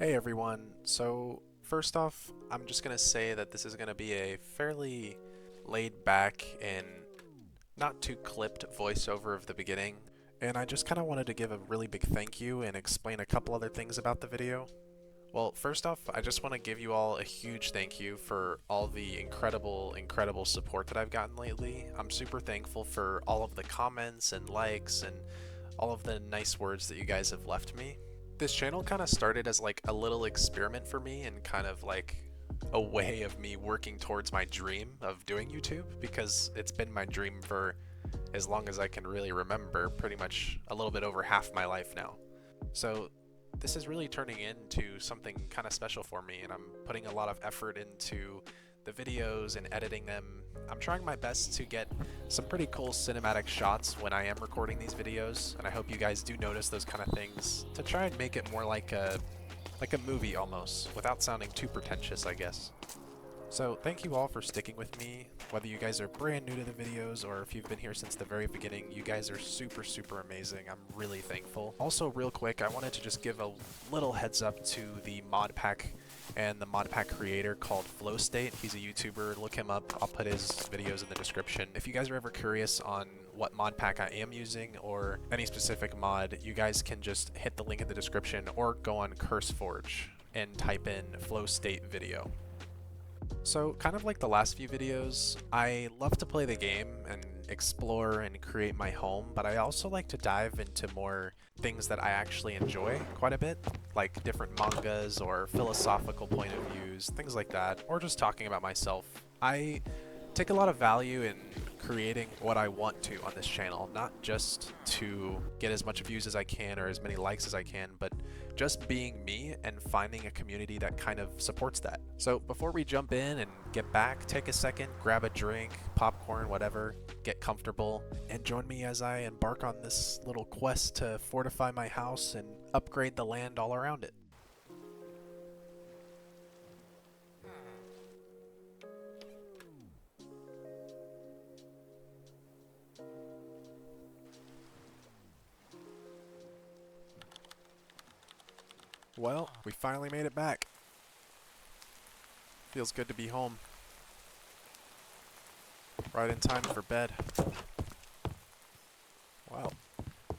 Hey everyone, so first off, I'm just gonna say that this is gonna be a fairly laid back and not too clipped voiceover of the beginning, and I just kinda wanted to give a really big thank you and explain a couple other things about the video. Well, first off, I just want to give you all a huge thank you for all the incredible support that I've gotten lately. I'm super thankful for all of the comments and likes and all of the nice words that you guys have left me. This channel kind of started as like a little experiment for me and kind of like a way of me working towards my dream of doing YouTube, because it's been my dream for as long as I can really remember, pretty much a little bit over half my life now. So this is really turning into something kind of special for me, and I'm putting a lot of effort into the videos and editing them. I'm trying my best to get some pretty cool cinematic shots when I am recording these videos, and I hope you guys do notice those kind of things to try and make it more like a movie almost, without sounding too pretentious, I guess. So thank you all for sticking with me, whether you guys are brand new to the videos or if you've been here since the very beginning. You guys are super amazing. I'm really thankful. Also, real quick, I wanted to just give a little heads up to the mod pack and the mod pack creator called Flow State. He's a YouTuber. Look him up. I'll put his videos in the description. If you guys are ever curious on what mod pack I am using or any specific mod, you guys can just hit the link in the description or go on CurseForge and type in Flow State video. So, kind of like the last few videos, I love to play the game and explore and create my home, but I also like to dive into more things that I actually enjoy quite a bit, like different mangas or philosophical point of views, things like that, or just talking about myself. I take a lot of value in creating what I want to on this channel, not just to get as much views as I can or as many likes as I can, but just being me and finding a community that kind of supports that. So before we jump in and get back, take a second, grab a drink, popcorn, whatever, get comfortable, and join me as I embark on this little quest to fortify my house and upgrade the land all around it. Well, we finally made it back. Feels good to be home. Right in time for bed. Wow.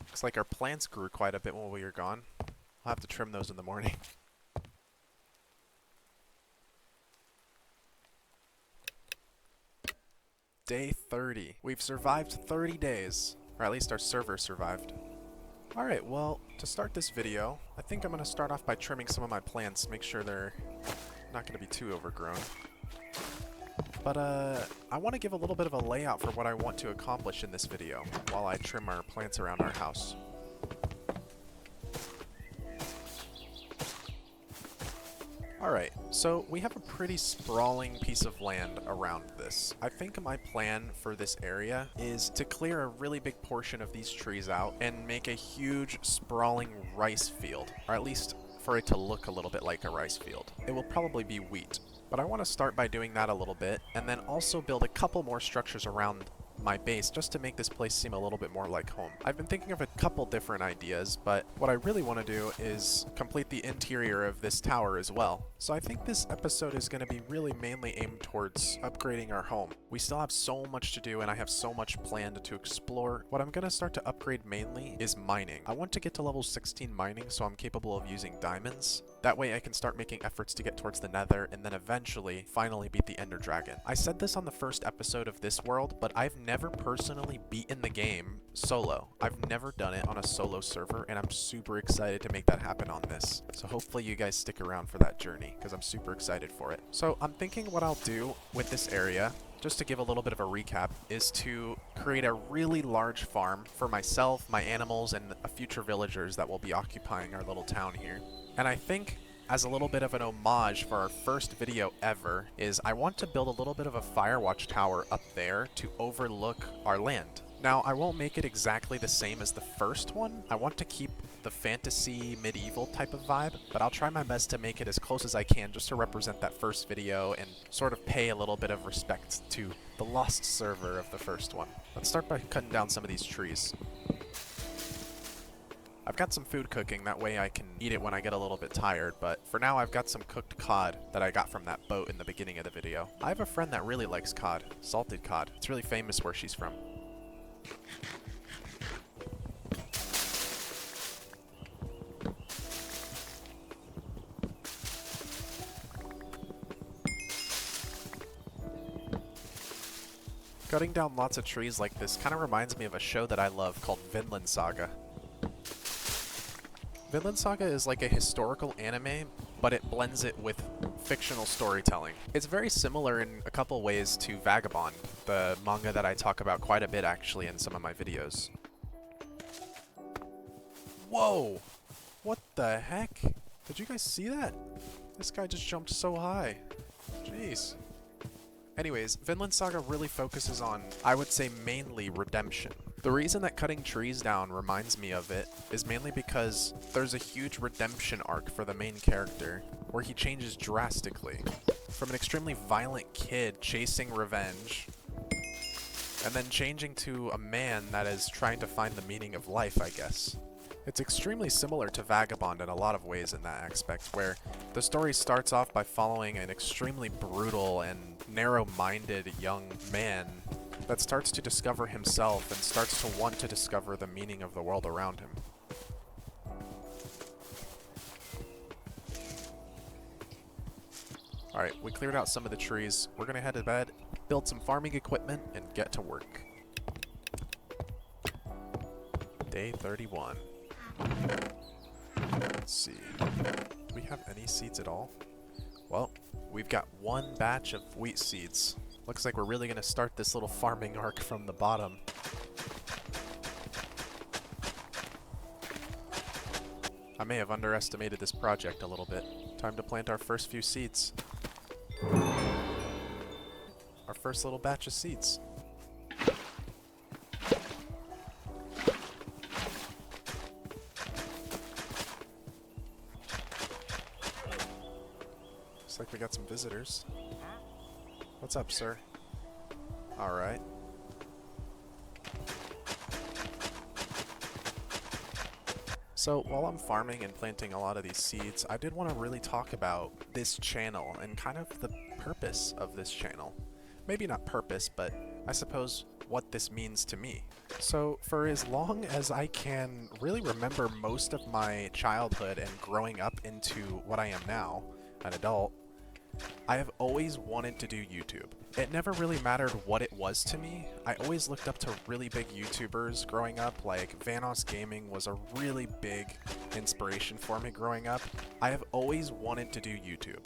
Looks like our plants grew quite a bit while we were gone. I'll have to trim those in the morning. Day 30. We've survived 30 days. Or at least our server survived. Alright, well, to start this video, I think I'm going to start off by trimming some of my plants, make sure they're not going to be too overgrown. But I want to give a little bit of a layout for what I want to accomplish in this video while I trim our plants around our house. Alright, so we have a pretty sprawling piece of land around this. I think my plan for this area is to clear a really big portion of these trees out and make a huge sprawling rice field, or at least for it to look a little bit like a rice field. It will probably be wheat, but I want to start by doing that a little bit and then also build a couple more structures around my base just to make this place seem a little bit more like home. I've been thinking of a couple different ideas, but what I really want to do is complete the interior of this tower as well. So I think this episode is going to be really mainly aimed towards upgrading our home. We still have so much to do and I have so much planned to explore. What I'm going to start to upgrade mainly is mining. I want to get to level 16 mining so I'm capable of using diamonds. That way I can start making efforts to get towards the nether and then eventually finally beat the ender dragon. I said this on the first episode of this world, but I've never personally beaten the game solo. I've never done it on a solo server and I'm super excited to make that happen on this. So hopefully you guys stick around for that journey because I'm super excited for it. So I'm thinking what I'll do with this area, just to give a little bit of a recap, is to create a really large farm for myself, my animals, and future villagers that will be occupying our little town here. And I think as a little bit of an homage for our first video ever is I want to build a little bit of a firewatch tower up there to overlook our land. Now, I won't make it exactly the same as the first one. I want to keep the fantasy medieval type of vibe, but I'll try my best to make it as close as I can just to represent that first video and sort of pay a little bit of respect to the lost server of the first one. Let's start by cutting down some of these trees. I've got some food cooking, that way I can eat it when I get a little bit tired, but for now I've got some cooked cod that I got from that boat in the beginning of the video. I have a friend that really likes cod, salted cod. It's really famous where she's from. Cutting down lots of trees like this kind of reminds me of a show that I love called Vinland Saga. Vinland Saga is like a historical anime, but it blends it with fictional storytelling. It's very similar in a couple ways to Vagabond, the manga that I talk about quite a bit actually in some of my videos. Whoa! What the heck? Did you guys see that? This guy just jumped so high. Jeez. Anyways, Vinland Saga really focuses on, I would say, mainly redemption. The reason that cutting trees down reminds me of it is mainly because there's a huge redemption arc for the main character, where he changes drastically from an extremely violent kid chasing revenge, and then changing to a man that is trying to find the meaning of life, I guess. It's extremely similar to Vagabond in a lot of ways in that aspect, where the story starts off by following an extremely brutal and narrow-minded young man that starts to discover himself and starts to want to discover the meaning of the world around him. Alright, we cleared out some of the trees. We're gonna head to bed, build some farming equipment, and get to work. Day 31. Let's see. Do we have any seeds at all? Well, we've got one batch of wheat seeds. Looks like we're really going to start this little farming arc from the bottom. I may have underestimated this project a little bit. Time to plant our first few seeds. Our first little batch of seeds. Looks like we got some visitors. What's up, sir? Alright. So, while I'm farming and planting a lot of these seeds, I did want to really talk about this channel and kind of the purpose of this channel. Maybe not purpose, but I suppose what this means to me. So, for as long as I can really remember most of my childhood and growing up into what I am now, an adult, I have always wanted to do YouTube. It never really mattered what it was to me. I always looked up to really big YouTubers growing up, like Vanoss Gaming was a really big inspiration for me growing up. I have always wanted to do YouTube.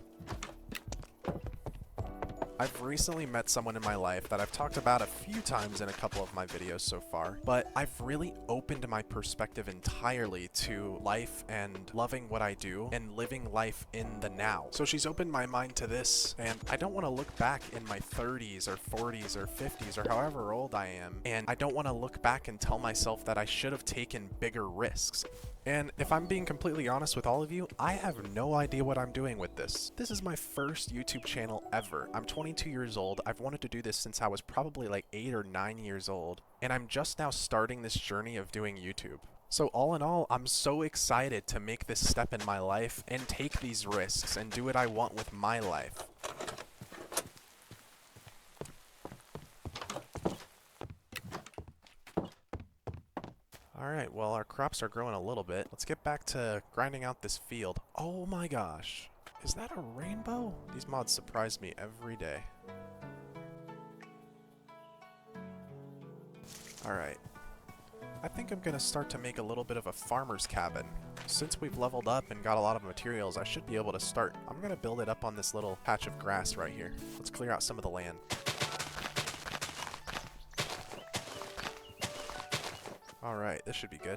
I've recently met someone in my life that I've talked about a few times in a couple of my videos so far, but I've really opened my perspective entirely to life and loving what I do and living life in the now. So she's opened my mind to this, and I don't want to look back in my 30s or 40s or 50s or however old I am, and I don't want to look back and tell myself that I should have taken bigger risks. And if I'm being completely honest with all of you, I have no idea what I'm doing with this. This is my first YouTube channel ever. I'm 22 years old. I've wanted to do this since I was probably like 8 or 9 years old. And I'm just now starting this journey of doing YouTube. So all in all, I'm so excited to make this step in my life and take these risks and do what I want with my life. Alright, well our crops are growing a little bit. Let's get back to grinding out this field. Oh my gosh. Is that a rainbow? These mods surprise me every day. Alright. I think I'm gonna start to make a little bit of a farmer's cabin. Since we've leveled up and got a lot of materials, I should be able to start. I'm gonna build it up on this little patch of grass right here. Let's clear out some of the land. Alright, this should be good.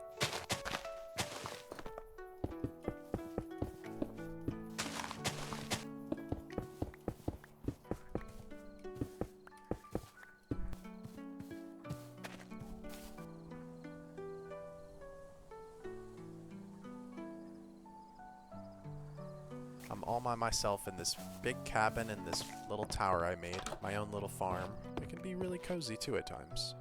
I'm all by myself in this big cabin in this little tower I made, my own little farm. It can be really cozy too at times.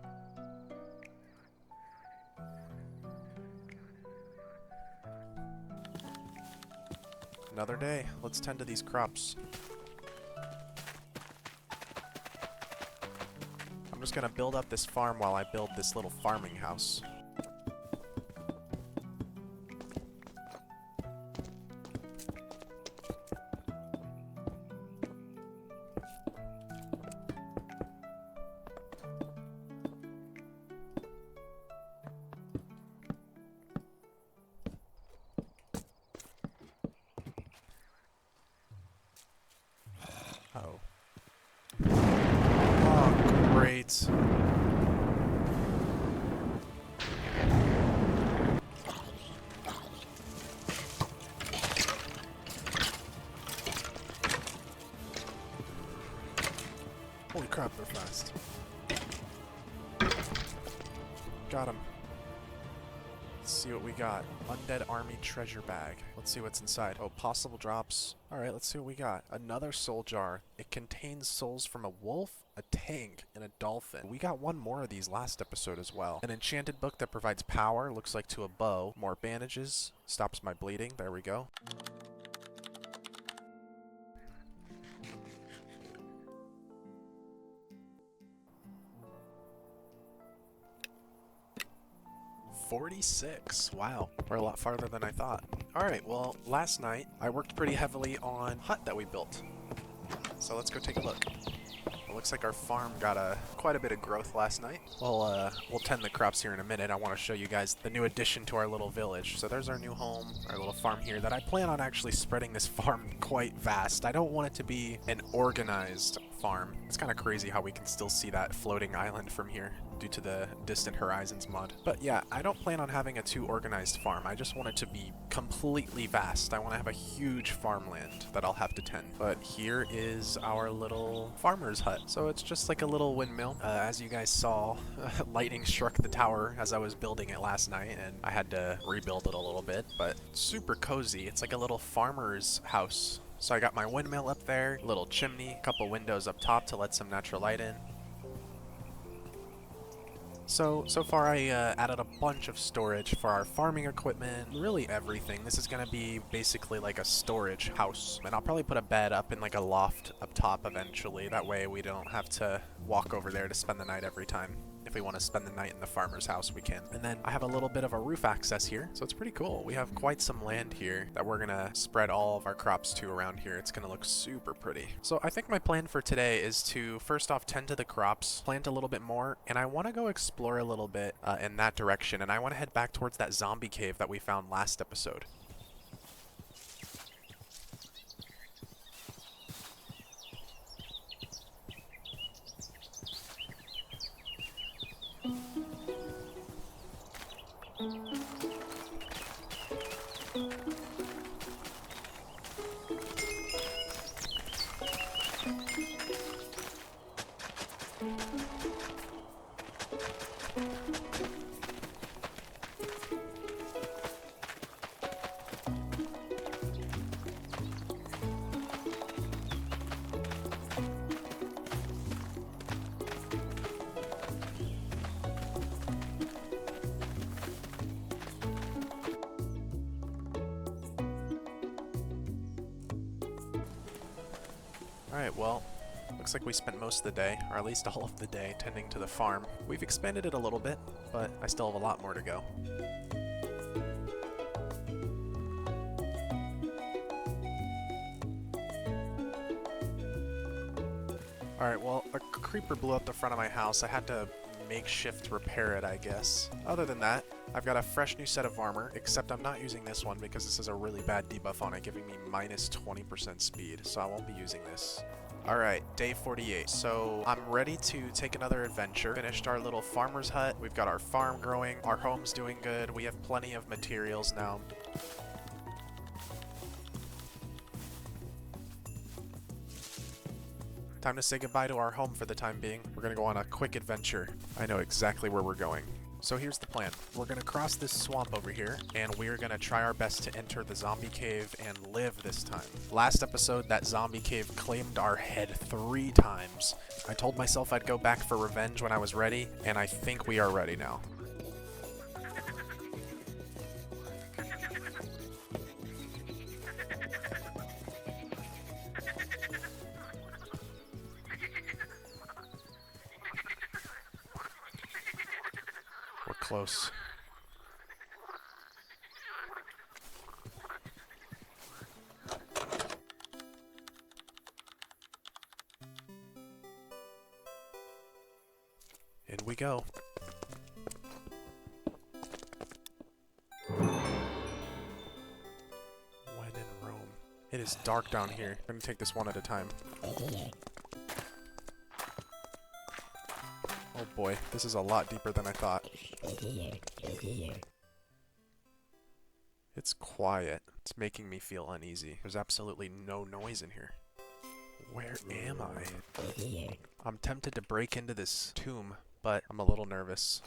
another day. Let's tend to these crops. I'm just gonna build up this farm while I build this little farming house. Oh. Oh, great. Holy crap, they're fast. Got him. Let's see what we got. Undead army treasure bag. Let's see what's inside. Oh, possible drops. Alright, let's see what we got. Another soul jar. It contains souls from a wolf, a tank, and a dolphin. We got one more of these last episode as well. An enchanted book that provides power, looks like to a bow. More bandages. Stops my bleeding. There we go. $46. Wow, we're a lot farther than I thought. Alright, well, last night I worked pretty heavily on hut that we built. So let's go take a look. It looks like our farm got quite a bit of growth last night. Well, we'll tend the crops here in a minute. I want to show you guys the new addition to our little village. So there's our new home, our little farm here that I plan on actually spreading this farm quite vast. I don't want it to be an organized farm. It's kind of crazy how we can still see that floating island from here due to the Distant Horizons mod. But yeah, I don't plan on having a too organized farm. I just want it to be completely vast. I want to have a huge farmland that I'll have to tend. But here is our little farmer's hut. So it's just like a little windmill. As you guys saw, lightning struck the tower as I was building it last night, and I had to rebuild it a little bit, but super cozy. It's like a little farmer's house. So I got my windmill up there, little chimney, a couple windows up top to let some natural light in. So far I added a bunch of storage for our farming equipment, really everything. This is going to be basically like a storage house, and I'll probably put a bed up in like a loft up top eventually. That way we don't have to walk over there to spend the night every time. If we want to spend the night in the farmer's house, we can. And then I have a little bit of a roof access here, so it's pretty cool. We have quite some land here that we're gonna spread all of our crops to around here. It's gonna look super pretty. So I think my plan for today is to first off tend to the crops, plant a little bit more, and I want to go explore a little bit in that direction, and I want to head back towards that zombie cave that we found last episode. Alright, well, looks like we spent most of the day, or at least all of the day, tending to the farm. We've expanded it a little bit, but I still have a lot more to go. Alright, well, a creeper blew up the front of my house. I had to makeshift repair it, I guess. Other than that, I've got a fresh new set of armor, except I'm not using this one because this has a really bad debuff on it, giving me minus 20% speed, so I won't be using this. Alright, day 48. So I'm ready to take another adventure. Finished our little farmer's hut. We've got our farm growing. Our home's doing good. We have plenty of materials now. Time to say goodbye to our home for the time being. We're gonna go on a quick adventure. I know exactly where we're going. So here's the plan. We're gonna cross this swamp over here, and we're gonna try our best to enter the zombie cave and live this time. Last episode, that zombie cave claimed our head 3 times. I told myself I'd go back for revenge when I was ready, and I think we are ready now. close. In we go. When in Rome. It is dark down here. I'm gonna take this one at a time. Oh boy, this is a lot deeper than I thought. It's quiet. It's making me feel uneasy. There's absolutely no noise in here. Where am I? I'm tempted to break into this tomb, but I'm a little nervous.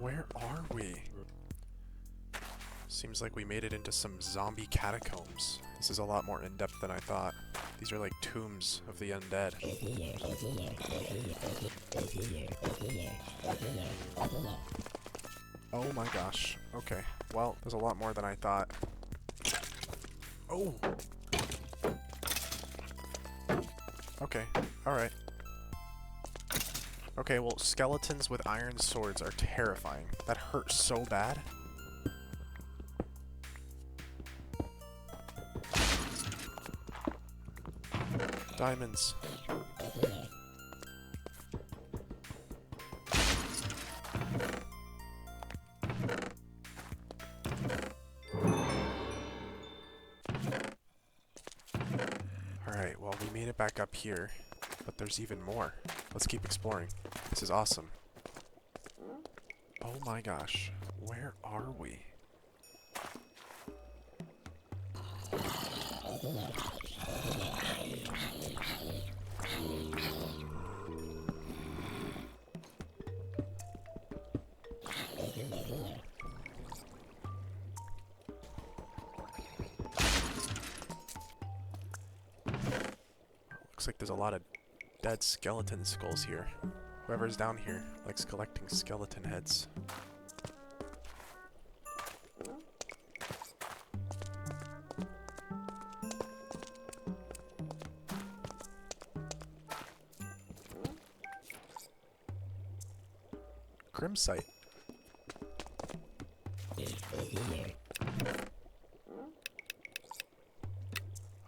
Where are we? Seems like we made it into some zombie catacombs. This is a lot more in-depth than I thought. These are like tombs of the undead. Oh my gosh. Okay. Well, there's a lot more than I thought. Oh! Okay. Alright. Okay, well, skeletons with iron swords are terrifying. That hurt so bad. Diamonds. Alright, well, we made it back up here, but there's even more. Let's keep exploring. This is awesome. Oh my gosh. Where are we? Looks like there's a lot of dead skeleton skulls here. Whoever's down here likes collecting skeleton heads. Crimsite.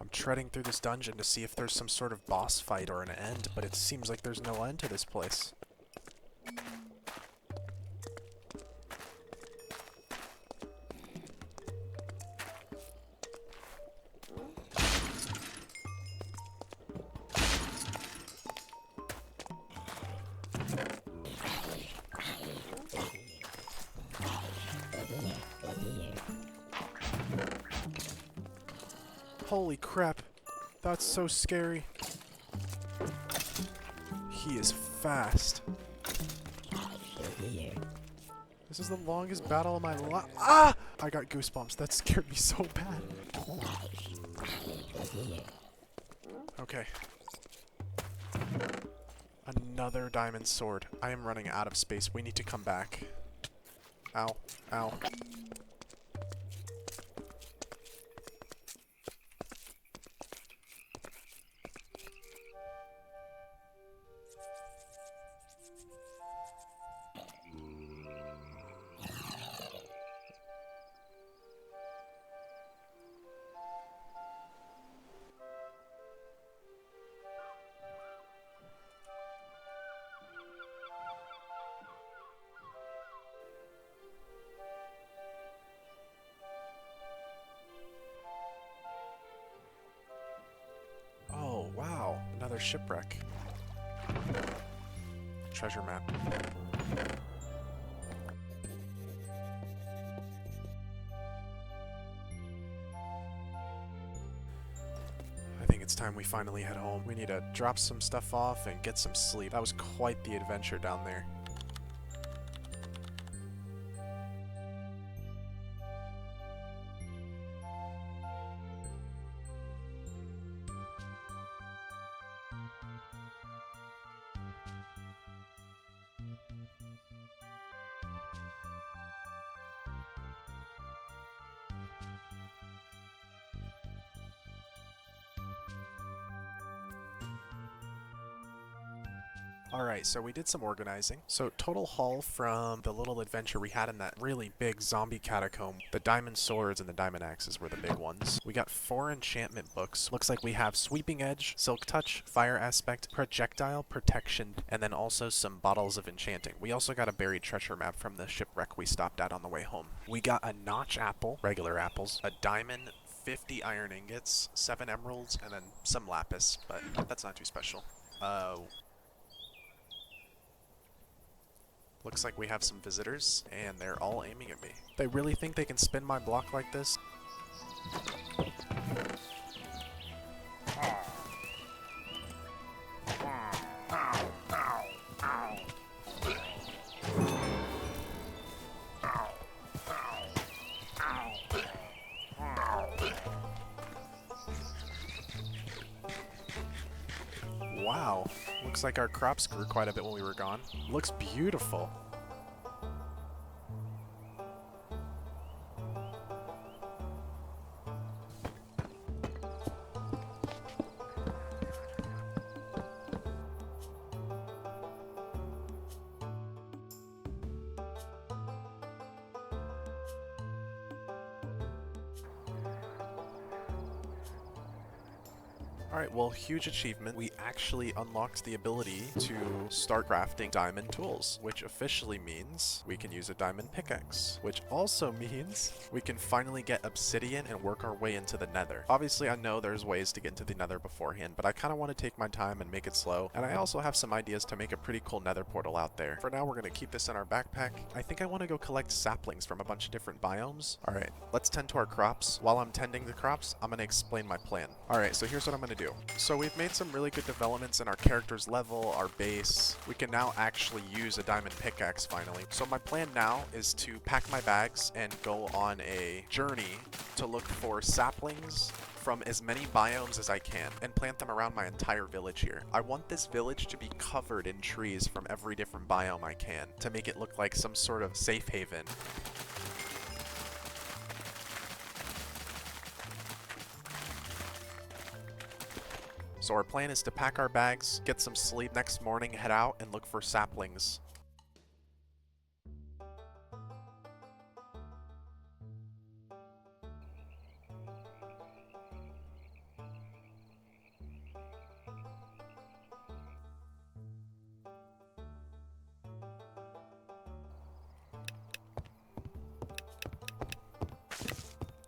I'm treading through this dungeon to see if there's some sort of boss fight or an end, but it seems like there's no end to this place. Holy crap, that's so scary. He is fast. This is the longest battle of my life. Ah! I got goosebumps. That scared me so bad. Okay. Another diamond sword. I am running out of space. We need to come back. Ow. Ow. Oh, wow. Another shipwreck. Treasure map. I think it's time we finally head home. We need to drop some stuff off and get some sleep. That was quite the adventure down there. Alright, so we did some organizing. So total haul from the little adventure we had in that really big zombie catacomb. The diamond swords and the diamond axes were the big ones. We got 4 enchantment books. Looks like we have Sweeping Edge, Silk Touch, Fire Aspect, Projectile, Protection, and then also some bottles of enchanting. We also got a buried treasure map from the shipwreck we stopped at on the way home. We got a notch apple, regular apples, a diamond, 50 iron ingots, 7 emeralds, and then some lapis, but that's not too special. Looks like we have some visitors, and they're all aiming at me. They really think they can spin my block like this? Wow, looks like our crops grew quite a bit when we were gone. Looks beautiful. Alright, well, huge achievement. We actually unlocked the ability to start crafting diamond tools, which officially means we can use a diamond pickaxe, which also means we can finally get obsidian and work our way into the nether. Obviously, I know there's ways to get into the nether beforehand, but I kind of want to take my time and make it slow, and I also have some ideas to make a pretty cool nether portal out there. For now, we're going to keep this in our backpack. I think I want to go collect saplings from a bunch of different biomes. Alright, let's tend to our crops. While I'm tending the crops, I'm going to explain my plan. Alright, so here's what I'm going to do. So we've made some really good developments in our character's level, our base. We can now actually use a diamond pickaxe finally. So my plan now is to pack my bags and go on a journey to look for saplings from as many biomes as I can and plant them around my entire village here. I want this village to be covered in trees from every different biome I can to make it look like some sort of safe haven. So our plan is to pack our bags, get some sleep, next morning head out and look for saplings.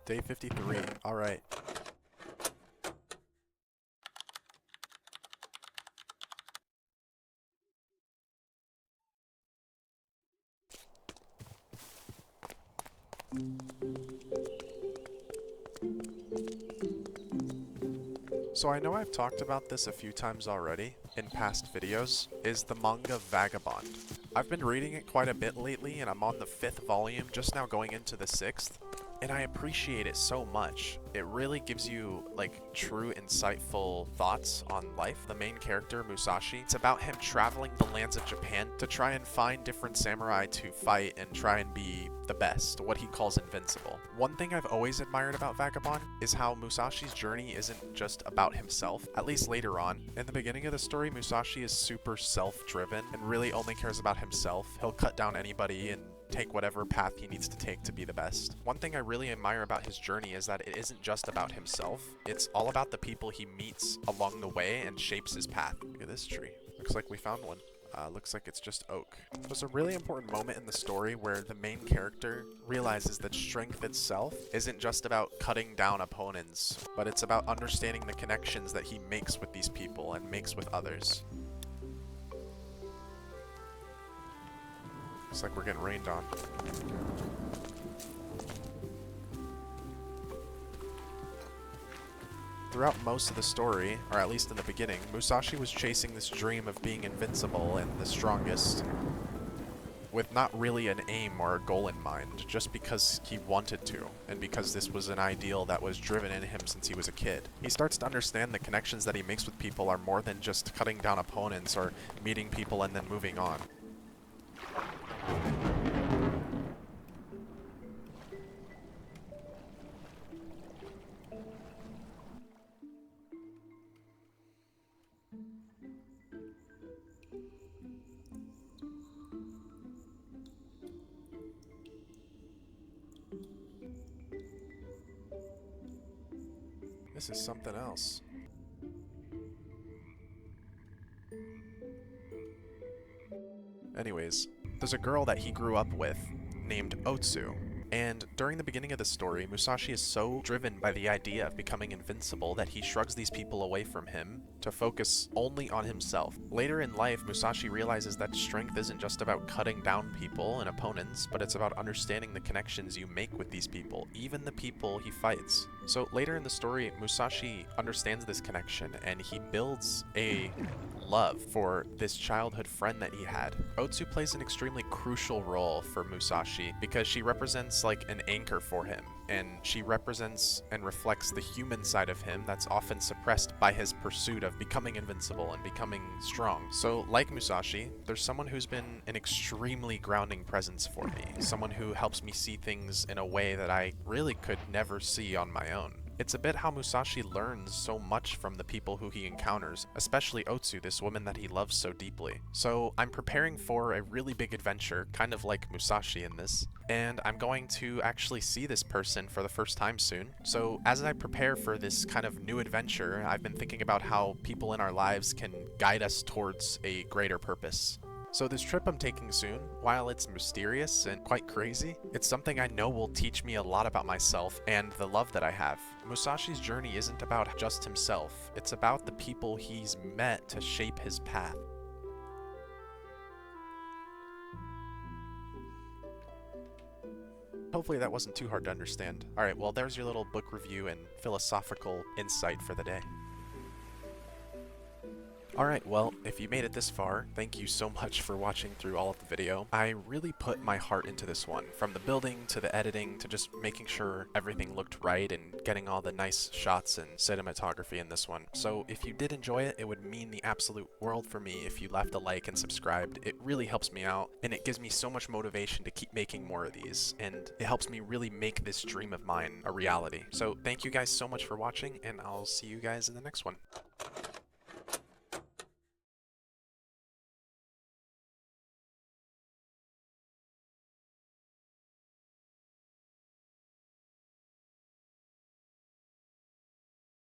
Day 53. Alright. So I know I've talked about this a few times already in past videos, is the manga Vagabond. I've been reading it quite a bit lately and I'm on the 5th volume, just now going into the 6th. And I appreciate it so much. It really gives you, like, true insightful thoughts on life. The main character, Musashi, it's about him traveling the lands of Japan to try and find different samurai to fight and try and be the best, what he calls invincible. One thing I've always admired about Vagabond is how Musashi's journey isn't just about himself, at least later on. In the beginning of the story, Musashi is super self-driven and really only cares about himself. He'll cut down anybody and take whatever path he needs to take to be the best. One thing I really admire about his journey is that it isn't just about himself, it's all about the people he meets along the way and shapes his path. Look at this tree. Looks like we found one. Looks like it's just oak. There's a really important moment in the story where the main character realizes that strength itself isn't just about cutting down opponents, but it's about understanding the connections that he makes with these people and makes with others. Looks like we're getting rained on. Throughout most of the story, or at least in the beginning, Musashi was chasing this dream of being invincible and the strongest, with not really an aim or a goal in mind, just because he wanted to, and because this was an ideal that was driven in him since he was a kid. He starts to understand the connections that he makes with people are more than just cutting down opponents or meeting people and then moving on. This is something else. Anyways, there's a girl that he grew up with named Otsu. And during the beginning of the story, Musashi is so driven by the idea of becoming invincible that he shrugs these people away from him to focus only on himself. Later in life, Musashi realizes that strength isn't just about cutting down people and opponents, but it's about understanding the connections you make with these people, even the people he fights. So later in the story, Musashi understands this connection and he builds a love for this childhood friend that he had. Otsu plays an extremely crucial role for Musashi because she represents like an anchor for him, and she represents and reflects the human side of him that's often suppressed by his pursuit of becoming invincible and becoming strong. So like Musashi, there's someone who's been an extremely grounding presence for me, someone who helps me see things in a way that I really could never see on my own. It's a bit how Musashi learns so much from the people who he encounters, especially Otsu, this woman that he loves so deeply. So I'm preparing for a really big adventure, kind of like Musashi in this, and I'm going to actually see this person for the first time soon. So as I prepare for this kind of new adventure, I've been thinking about how people in our lives can guide us towards a greater purpose. So this trip I'm taking soon, while it's mysterious and quite crazy, it's something I know will teach me a lot about myself and the love that I have. Musashi's journey isn't about just himself, it's about the people he's met to shape his path. Hopefully that wasn't too hard to understand. Alright, well there's your little book review and philosophical insight for the day. Alright, well, if you made it this far, thank you so much for watching through all of the video. I really put my heart into this one, from the building to the editing to just making sure everything looked right and getting all the nice shots and cinematography in this one. So if you did enjoy it, it would mean the absolute world for me if you left a like and subscribed. It really helps me out, and it gives me so much motivation to keep making more of these, and it helps me really make this dream of mine a reality. So thank you guys so much for watching, and I'll see you guys in the next one.